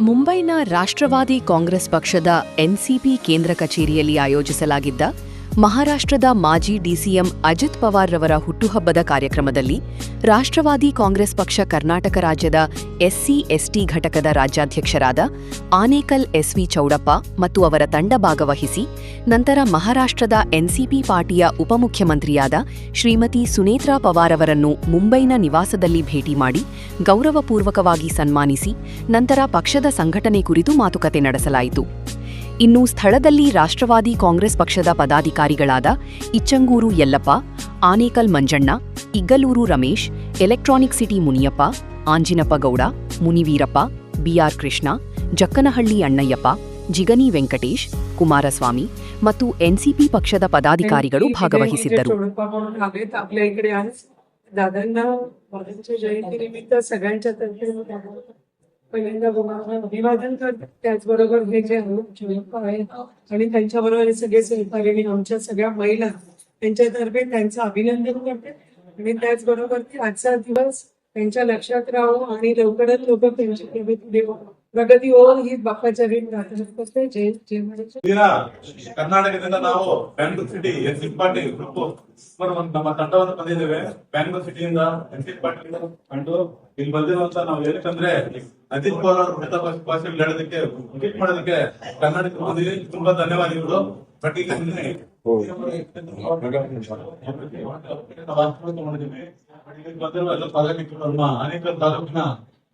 ಮುಂಬೈನ ರಾಷ್ಟ್ರವಾದಿ ಕಾಂಗ್ರೆಸ್ ಪಕ್ಷದ ಎನ್ಸಿಪಿ ಕೇಂದ್ರ ಕಚೇರಿಯಲ್ಲಿ ಆಯೋಜಿಸಲಾಗಿದ್ದ ಮಹಾರಾಷ್ಟ್ರದ ಮಾಜಿ ಡಿಸಿಎಂ ಅಜಿತ್ ಪವಾರ್ ರವರ ಹುಟ್ಟುಹಬ್ಬದ ಕಾರ್ಯಕ್ರಮದಲ್ಲಿ ರಾಷ್ಟ್ರವಾದಿ ಕಾಂಗ್ರೆಸ್ ಪಕ್ಷ ಕರ್ನಾಟಕ ರಾಜ್ಯದ ಎಸ್ಸಿ-ಎಸ್ಟಿ ಘಟಕದ ರಾಜ್ಯಾಧ್ಯಕ್ಷರಾದ ಆನೇಕಲ್ ಎಸ್ವಿ ಚೌಡಪ್ಪ ಮತ್ತು ಅವರ ತಂಡ ಭಾಗವಹಿಸಿ ನಂತರ ಮಹಾರಾಷ್ಟ್ರದ ಎನ್ಸಿಪಿ ಪಾರ್ಟಿಯ ಉಪಮುಖ್ಯಮಂತ್ರಿಯಾದ ಶ್ರೀಮತಿ ಸುನೇತ್ರಾ ಪವಾರ್ ಅವರನ್ನು ಮುಂಬೈನ ನಿವಾಸದಲ್ಲಿ ಭೇಟಿ ಮಾಡಿ ಗೌರವಪೂರ್ವಕವಾಗಿ ಸನ್ಮಾನಿಸಿ ನಂತರ ಪಕ್ಷದ ಸಂಘಟನೆ ಕುರಿತು ಮಾತುಕತೆ ನಡೆಸಲಾಯಿತು. ಇನ್ನು ಸ್ಥಳದಲ್ಲಿ ರಾಷ್ಟ್ರವಾದಿ ಕಾಂಗ್ರೆಸ್ ಪಕ್ಷದ ಪದಾಧಿಕಾರಿಗಳಾದ Ichangur Yallappa, Anekal Manjanna, Iggalur Ramesh, electronic city Muniyappa, Anjinappa Gowda, Muniveerappa, B R Krishna, Jakkanahalli Annayyappa, Jigani Venkatesh, Kumaraswamy ಮತ್ತು ಎನ್ಸಿಪಿ ಪಕ್ಷದ ಪದಾಧಿಕಾರಿಗಳು ಭಾಗವಹಿಸಿದ್ದರು. पहिल्यांदा अभिवादन करतात. त्याचबरोबर हे जे आहेत आणि त्यांच्याबरोबर सगळे सहकारी आमच्या सगळ्या महिला त्यांच्यातर्फे त्यांचं अभिनंदन करते आणि त्याचबरोबर आजचा दिवस त्यांच्या लक्षात राहो आणि लवकरात लवकर त्यांची ಪ್ರಗತಿ ಹೋಗಿ ಬಾಪಾಚಾರಿ ಪ್ರಾರ್ಥನೆ करते. जय जय ಕರ್ನಾಟಕದಿಂದ ನಾವು Bangalore city NC party group ನಮ್ಮ ತಂಡವನ್ನು ಬಂದಿದ್ದೇವೆ. ಬ್ಯಾಂಗ್ಳೂರ್ ಸಿಟಿಯಿಂದ ಎನ್ಸಿ ಪಾರ್ಟಿ ಕಂಡು ಇಲ್ಲಿ ಬಂದಿರುವಂತ ನಾವು ಏನಕ್ಕಂದ್ರೆ ಅಜಿತ್ ಪವಾರ್ ಅವರು ಭಾಷೆಗಳು ಹೇಳೋದಕ್ಕೆ ಟ್ವೀಟ್ ಮಾಡೋದಕ್ಕೆ ಕರ್ನಾಟಕ ಬಂದಿದೆ. ತುಂಬಾ ಧನ್ಯವಾದಗಳು. ಬಟ್ ಈಗ ಬಂದಿರುವ ಎಲ್ಲ ಸಾರ್ವಜನಿಕರು ನಮ್ಮ ಆನೇಕಲ್ ತಾಲೂಕಿನ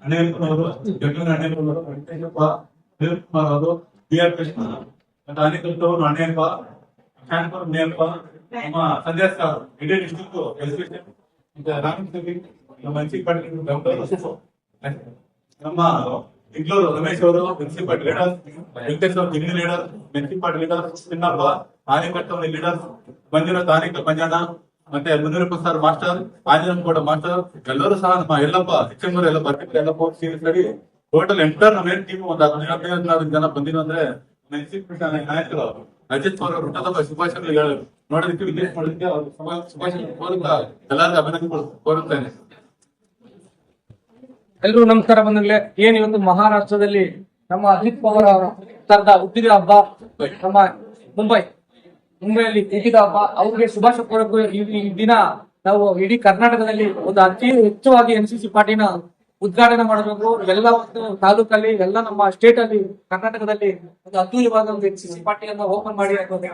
ಅಣ್ಣಯ್ಯನವರು, ಜಗನ್ ಅಣ್ಣಯ್ಯನವರು, ವೆಂಕಟೇಶಪ್ಪ, ದೇವಕುಮಾರ್ ಅವರು, ಬಿಆರ್ ಕೃಷ್ಣ ಮತ್ತು ಅನೇಕಲ್ದವರು ಅಣ್ಣಯ್ಯಪ್ಪ, ಶಾಂತಪುರ ಅಣ್ಣಯ್ಯಪ್ಪ, ನಮ್ಮ ಸಂಧ್ಯಾ ಸರ್, ಇಡೀ ಡಿಸ್ಟ್ರಿಕ್ಟ್ ನಮ್ಮ ಎನ್ಸಿಪಾಟಿ ನಮ್ಮ ಇಗ್ಲೂರು ರಮೇಶ್ ಅವರು ಎನ್ಸಿಪಾಟಿ ಲೀಡರ್, ವೆಂಕಟೇಶ್ ಅವರು Jigani leader, NCP party leader Chinnappa, Anekal leader, Manjunath Anekal Manjanna ಮತ್ತೆ Munirappa sir master, Anjanagowda master, ಎಲ್ಲರೂ ಸಹ ನಮ್ಮ ಎಲ್ಲಪ್ಪ ಶಿಕ್ಷಕರು ಎಲ್ಲ ಬರ್ತಿದ್ರು. ಎಲ್ಲಪ್ಪ ಸೇರಿ ಟೋಟಲ್ ಎಂಟರ್ ನಮ್ಮ ಏನ್ ಟೀಮ್ ಒಂದು 15-16 ಜನ ಬಂದಿರೋ ಅಂದ್ರೆ ನಾಯಕರು ಅಜಿತ್ ಪವಾರ್ ಅವರು ಹುಟ್ಟದ ಶುಭಾಶಯಗಳು ನೋಡೋದಕ್ಕೆ ವಿಲೇಜ್ ಮಾಡೋದಕ್ಕೆ ಶುಭಾಶಯ ಎಲ್ಲರಿಗೂ ಅಭಿನಂದನೆ ಕೋರುತ್ತೇನೆ. ಎಲ್ರೂ ನಮಸ್ಕಾರ. ಬಂದಾಗಲೇ ಏನ್ ಇವತ್ತು ಮಹಾರಾಷ್ಟ್ರದಲ್ಲಿ ನಮ್ಮ ಅಜಿತ್ ಪವಾರ್ ತರದ ಹುಟ್ಟಿದ ಹಬ್ಬ ನಮ್ಮ ಮುಂಬೈಯಲ್ಲಿ ಹುಟ್ಟಿದ ಹಬ್ಬ, ಅವ್ರಿಗೆ ಶುಭಾಶಯ ಕೋರಕ್ಕೂ ಈ ದಿನ ನಾವು ಇಡೀ ಕರ್ನಾಟಕದಲ್ಲಿ ಒಂದು ಅತಿ ಹೆಚ್ಚವಾಗಿ ಎನ್ಸಿಸಿ ಪಾರ್ಟಿನ ಉದ್ಘಾಟನೆ ಮಾಡಬೇಕು. ಎಲ್ಲ ಒಂದು ತಾಲೂಕಲ್ಲಿ ಎಲ್ಲ ನಮ್ಮ ಸ್ಟೇಟ್ ಅಲ್ಲಿ ಕರ್ನಾಟಕದಲ್ಲಿ ಒಂದು ಅದ್ಭುತವಾದ ಒಂದು ಎನ್ಸಿಸಿ ಪಾರ್ಟಿಯನ್ನು ಓಪನ್ ಮಾಡಿ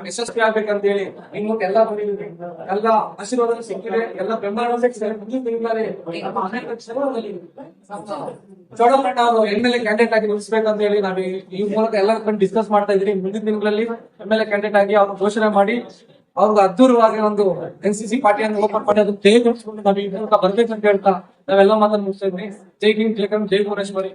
ಯಶಸ್ವಿ ಆಗ್ಬೇಕಂತ ಹೇಳಿ ಇನ್ನು ಎಲ್ಲ ಎಲ್ಲ ಆಶೀರ್ವಾದ ಸಿಕ್ಕಿದೆ, ಎಲ್ಲ ಬೆಂಬಲ ಸಿಕ್ಕಿದ್ದಾರೆ. ಚೌಡಪ್ಪಣ್ಣ ಅವರು MLA ಕ್ಯಾಂಡಿಡೇಟ್ ಆಗಿ ನಿಲ್ಲಿಸಬೇಕಂತ ಹೇಳಿ ನಾವು ಈ ಮೂಲಕ ಎಲ್ಲ ಡಿಸ್ಕಸ್ ಮಾಡ್ತಾ ಇದ್ರಿ. ಮುಂದಿನ ದಿನಗಳಲ್ಲಿ MLA ಕ್ಯಾಂಡಿಡೇಟ್ ಆಗಿ ಅವ್ರನ್ನ ಘೋಷಣೆ ಮಾಡಿ ಅವ್ರಿಗೆ ಅದ್ದೂರವಾಗಿ ಒಂದು ಎನ್ಸಿಸಿ ಪಾರ್ಟಿಯನ್ನು ಓಪನ್ ಮಾಡಿ ಅದನ್ನು ಜಯಗೊಳಿಸಿಕೊಂಡು ನಾವು ಈ ಮೂಲಕ ಬರ್ಬೇಕಂತ ಹೇಳ್ತಾ ನಾವೆಲ್ಲ ಮಾತನ್ನು ಮುಗಿಸ್ತಾ ಇದ್ವಿ. ಜೈ ಹಿಂದ್, ಜೈ ಭುವನೇಶ್ವರಿ.